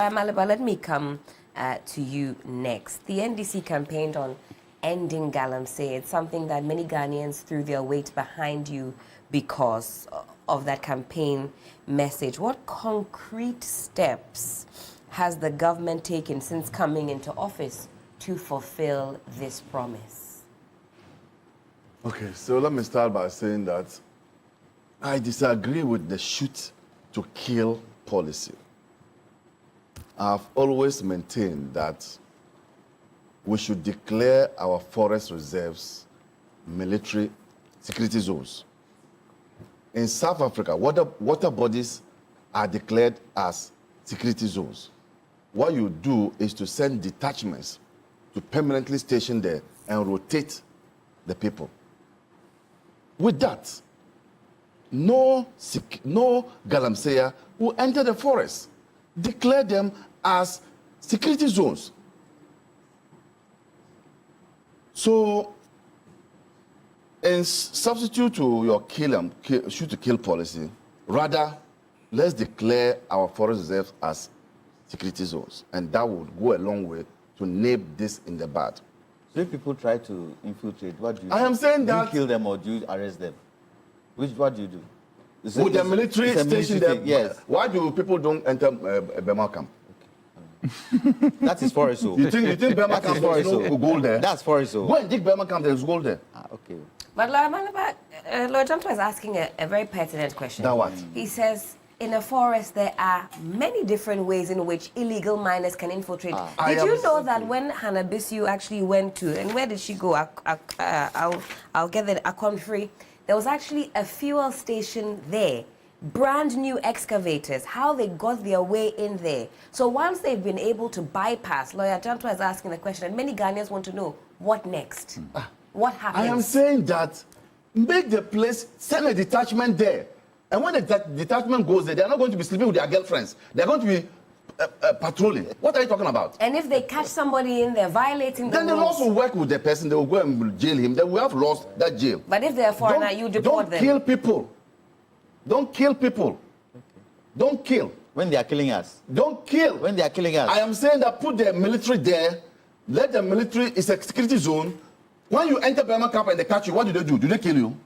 Amaliba, let me come to you next. The NDC campaigned on ending galamsey. It's something that many Ghanaians threw their weight behind you because of that campaign message. What concrete steps has the government taken since coming into office to fulfill this promise? Okay, so let me start by saying that I disagree with the shoot-to-kill policy. I've always maintained that we should declare our forest reserves military security zones. In South Africa, water bodies are declared as security zones. What you do is to send detachments to permanently station there and rotate the people. With that, no galamsey will enter the forest. Declare them as security zones. So, in substitute to your shoot-to-kill policy, rather, let's declare our forest reserves as security zones, and that would go a long way to nip this in the bud. So if people try to infiltrate, what do you do? I am saying that... Do you kill them or do you arrest them? What do you do? With the military station there, yes. Why do people don't enter Burma camp? Okay. That is forest zone. You think Burma camp there is no gold there? That's forest zone. Go and dig Burma camp, there is gold there. Okay. But Lord Jonto is asking a very pertinent question. That what? He says, in a forest, there are many different ways in which illegal miners can infiltrate. Did you know that when Hannah Bissue actually went to, and where did she go? I'll get the Akonfree. There was actually a fuel station there. Brand new excavators, how they got their way in there. So once they've been able to bypass, Lawyer Janto is asking the question, and many Ghanaians want to know, what next? What happens? I am saying that make the place, send a detachment there. And when the detachment goes there, they're not going to be sleeping with their girlfriends. They're going to be patrolling. What are you talking about? And if they catch somebody in there violating the then rules... they'll also work with the person. They will go and jail him. Then we have lost that jail. But if they're a foreigner, you deport them. Don't kill people. Don't kill people. Okay. Don't kill. When they are killing us. Don't kill. When they are killing us. I am saying that put the military there. Let the military, it's a security zone. When you enter Burma camp and they catch you, what do they do? Do they kill you?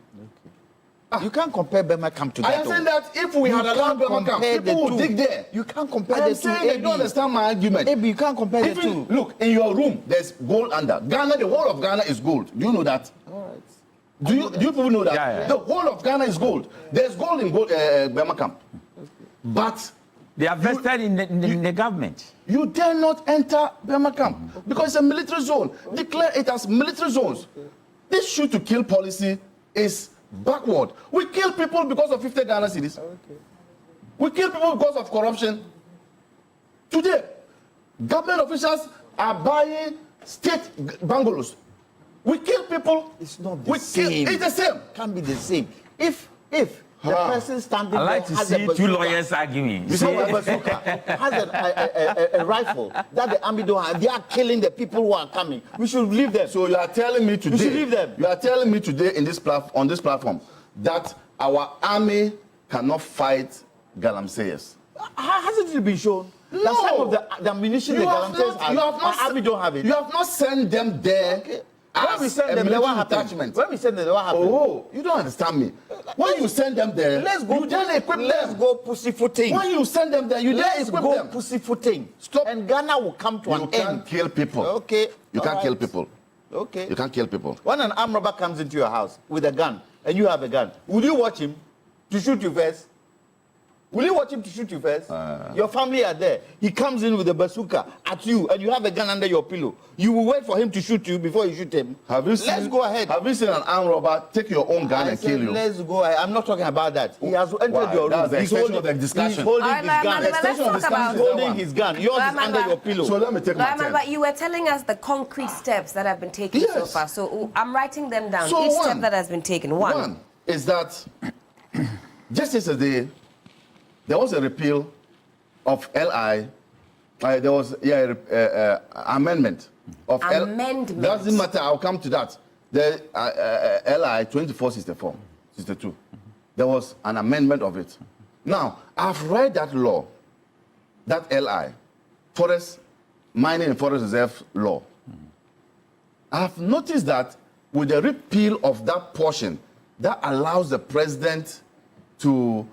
You can't compare Burma camp to that. I am saying that if we had allowed Burma camp, people would dig there. You can't compare the the two. I am saying they don't understand my argument. You can't compare the two. Look, in your room, there's gold under. Ghana, the whole of Ghana is gold. Do you know that? All right. Do you people know that? Yeah. The whole of Ghana is gold. There's gold in Burma camp. Okay. But... They are vested in the government. You dare not enter Burma camp because it's a military zone. Declare it as military zones. This shoot-to-kill policy is backward. We kill people because of 50 Ghana cedis. We kill people because of corruption. Today, government officials are buying state bungalows. We kill people. It's not the same. It's the same. Can't be the same. If the person standing I like there to see two lawyers arguing. You see, a bazooka has a rifle that the army don't have. They are killing the people who are coming. We should leave them. So you are telling me today. We should leave them. You are telling me today in this on this platform that our army cannot fight galamseyers. Hasn't it been shown? No. That some of the ammunition the galamseyers have, our army don't have it. You have not sent them there. Okay. When we send them there, what happens? When we send them there, what happens? Oh, you don't understand me. When you send them there, you then equip them. Let's go pussyfooting. When you send them there, you then equip them. Let's go pussyfooting. Stop. And Ghana will come to an end. You can't kill people. Okay. You can't kill people. Okay. You can't kill people. When an armed robber comes into your house with a gun, and you have a gun, would you watch him to shoot you first? Will you watch him to shoot you first? Your family are there. He comes in with a bazooka at you, and you have a gun under your pillow. You will wait for him to shoot you before you shoot him. Let's go ahead. Have you seen an armed robber take your own gun and kill you? Let's go ahead. I'm not talking about that. He has entered your room. He's holding the discussion. He's holding his gun. He's holding his gun. Yours is under your pillow. So let me take my turn. But you were telling us the concrete steps that have been taken so far. So I'm writing them down. So each step that has been taken. One is that just yesterday, there was a repeal of LI. There was amendment of amendment. Doesn't matter. I'll come to that. The LI 2462. There was an amendment of it. Now I've read that law, that LI, forest mining and forest reserve law, I've noticed that with the repeal of that portion that allows the president to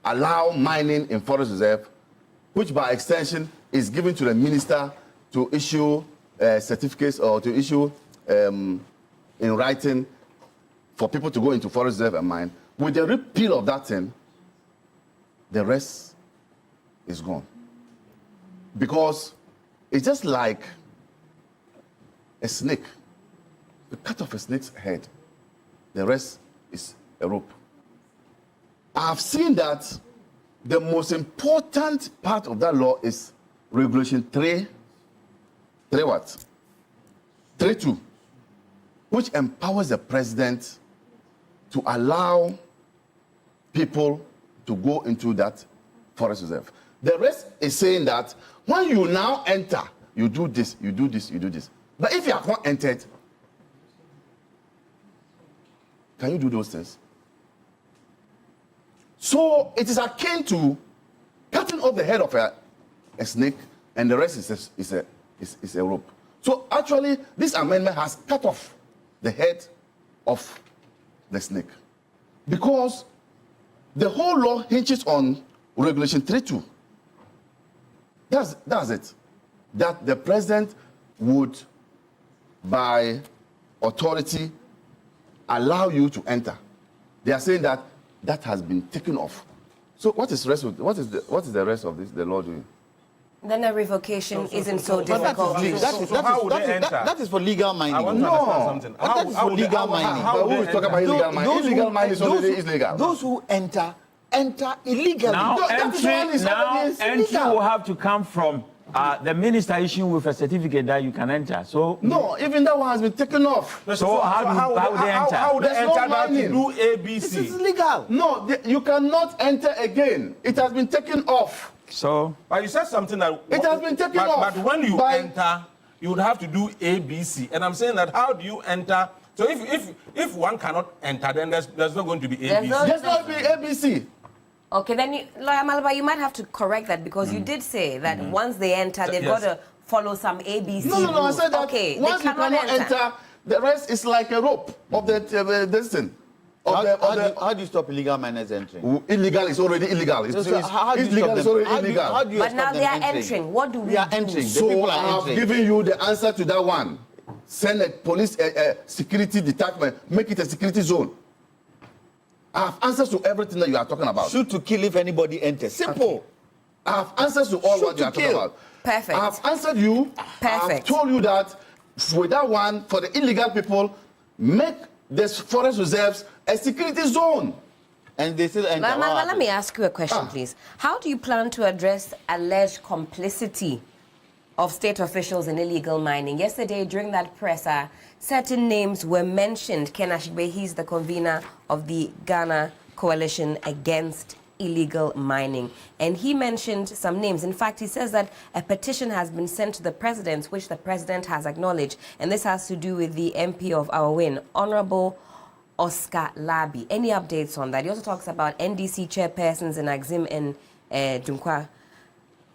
allow mining in forest reserve, which by extension is given to the minister to issue certificates or to issue in writing for people to go into forest reserve and mine. With the repeal of that thing, the rest is gone. Because it's just like a snake. You cut off a snake's head, the rest is a rope. I've seen that the most important part of that law is regulation 3.2, which empowers the president to allow people to go into that forest reserve. The rest is saying that when you now enter, you do this, you do this, you do this. But if you have not entered, can you do those things? So it is akin to cutting off the head of a snake, and the rest is a rope. So actually, this amendment has cut off the head of the snake, because the whole law hinges on regulation 3.2. That's it. That the president would, by authority, allow you to enter. They are saying that that has been taken off. So what is the rest of the law doing? Then a revocation isn't so difficult. That is for legal mining. I want to understand something. That is for legal mining. But who is talking about illegal mining? Illegal mining is already illegal. Those who enter illegally. Now, That entry will have to come from the minister issuing with a certificate that you can enter. So no, even that one has been taken off. So how would they enter? How would they There's no enter that to mining. do ABC? This is legal. No, you cannot enter again. It has been taken off. So, But you said something that It has been taken off But when you by- enter, you would have to do ABC. And I'm saying that how do you enter? So if one cannot enter, then there's not going to be There's ABC. no- There's not be ABC. Okay, then Lawyer Amaliba, you might have to correct that, because you did say that once they enter, they've Yes. got to follow some ABC No. I rules. said that okay, once they you cannot enter, the rest is like a rope of the this thing. How do you stop illegal miners entering? Illegal is already illegal. It's How do you illegal stop is them? already How do illegal. you But stop now them they are entering. What do we We are do? entering. The So people I are have entering. given you the answer to that one. Send a police security detachment, make it a security zone. I have answers to everything that you are talking about. Shoot to kill if anybody enters. Simple. I have answers to all Shoot what you to are talking kill. about. Perfect. I have answered you. I have Perfect. told you that with that one, for the illegal people, make the forest reserves a security zone. And they still enter. Lawyer What Amaliba, let happens? me ask you a question, please. How do you plan to address alleged complicity of state officials in illegal mining? Yesterday, during that presser, certain names were mentioned. Ken Ashigbe, he's the convener of the Ghana Coalition Against Illegal Mining. And he mentioned some names. In fact, he says that a petition has been sent to the president, which the president has acknowledged. And this has to do with the MP of our win, Honorable Oscar Labi. Any updates on that? He also talks about NDC chairpersons in Axim and Dunkwa.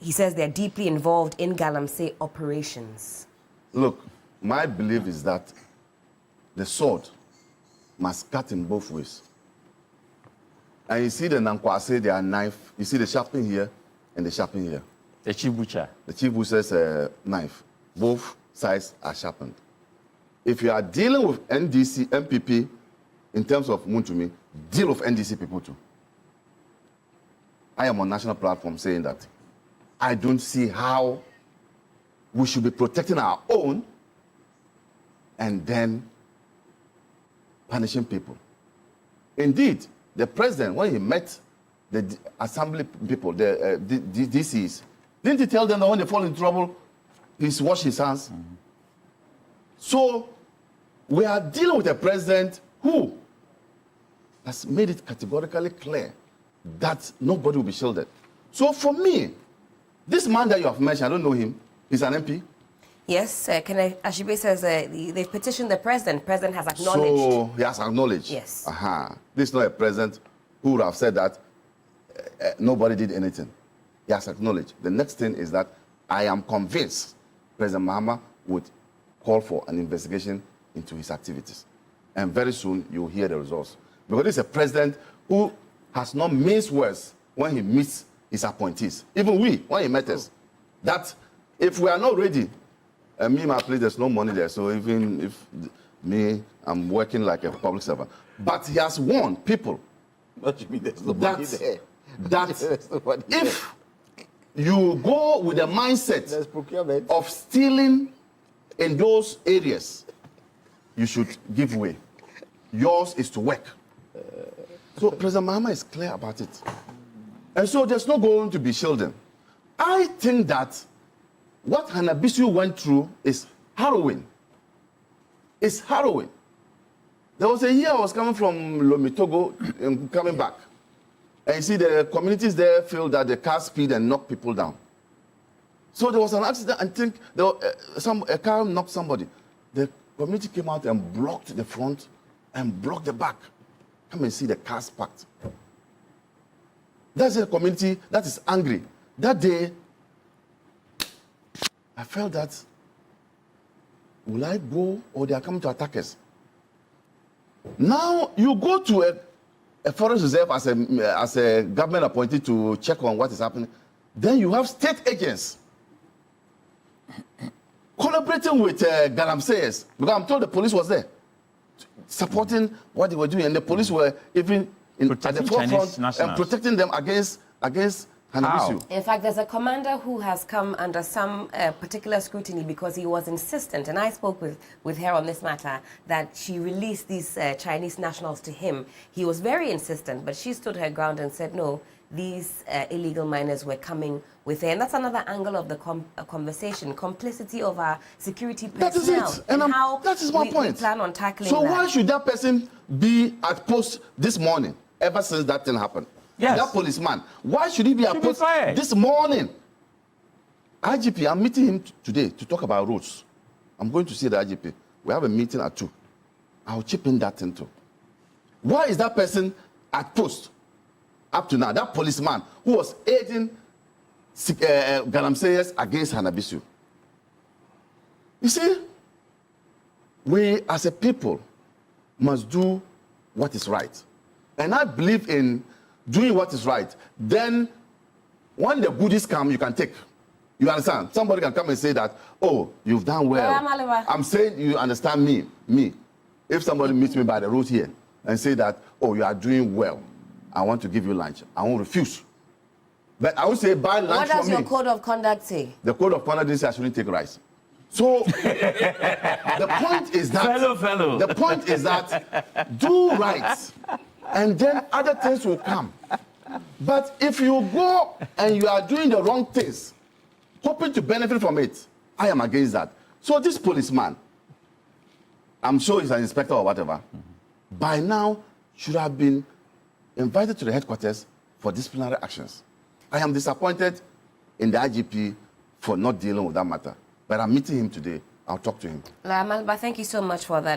He says they're deeply involved in galamsey operations. Look, my belief is that the sword must cut in both ways. And you see the Nankwase, their knife, you see the sharpening here and the sharpening here. the chief butcher. The chief butcher's knife. Both sides are sharpened. If you are dealing with NDC, MPP, in terms of Muntumi, deal with NDC people too. I am on national platform saying that I don't see how we should be protecting our own and then punishing people. Indeed, the president, when he met the assembly people, the DCs, didn't he tell them that when they fall in trouble, he's wash his hands? Mm-hmm. So we are dealing with a president who has made it categorically clear that nobody will be shielded. So for me, this man that you have mentioned, I don't know him, he's an MP. Yes, Ashibe says they've petitioned the president. President has acknowledged. So he has acknowledged. Yes. This is not a president who would have said that nobody did anything. He has acknowledged. The next thing is that I am convinced President Mahama would call for an investigation into his activities. And very soon, you'll hear the results. Because he's a president who has not minced words when he meets his appointees. Even we, when he met us, that if we are not ready, me, my place, there's no money there. So even if me, I'm working like a public servant. But he has warned people What do you mean there's no money there? that There's no money there. if you go with the mindset There's procurement. of stealing in those areas, you should give way. Yours is to work. So President Mahama is clear about it. And so there's not going to be shielding. I think that what Hanabisu went through is harrowing. It's harrowing. There was a year I was coming from Lomé, Togo, and coming back. And you see the communities there feel that the car speed and knock people down. So there was an accident, I think there was, a car knocked somebody. The community came out and blocked the front and blocked the back. Come and see the cars parked. That's a community that is angry. That day, I felt that, will I go or they are coming to attack us? Now you go to a forest reserve as a government appointed to check on what is happening. Then you have state agents collaborating with galamseyers, because I'm told the police was there supporting what they were doing, and the police were even at the forefront and protecting them against Hanabisu. In fact, there's a commander who has come under some particular scrutiny because he was insistent, and I spoke with her on this matter, that she released these Chinese nationals to him. He was very insistent, but she stood her ground and said, no, these illegal miners were coming with her. And that's another angle of the conversation, complicity of our security personnel. That is it. And how that is my point. We plan on tackling so that. Why should that person be at post this morning, ever since that thing happened? Yes. That policeman, why should he be at post this morning? IGP, I'm meeting him today to talk about roads. I'm going to see the IGP. We have a meeting at 2. I'll chip in that thing too. Why is that person at post up to now? That policeman who was aiding galamseyers against Hanabisu. You see, we as a people must do what is right. And I believe in doing what is right. Then when the goodies come, you can take. You understand? Somebody can come and say that, oh, you've done well. Amaliba. I'm saying you understand me. If somebody meets me by the road here and say that, oh, you are doing well, I want to give you lunch, I won't refuse. But I would say buy lunch from me. What does your code of conduct say? The code of conduct says I shouldn't take rice. So the point is that fellow. The point is that do right, and then other things will come. But if you go and you are doing the wrong things, hoping to benefit from it, I am against that. So this policeman, I'm sure he's an inspector or whatever, by now should have been invited to the headquarters for disciplinary actions. I am disappointed in the IGP for not dealing with that matter. But I'm meeting him today. I'll talk to him. Amaliba, thank you so much for that.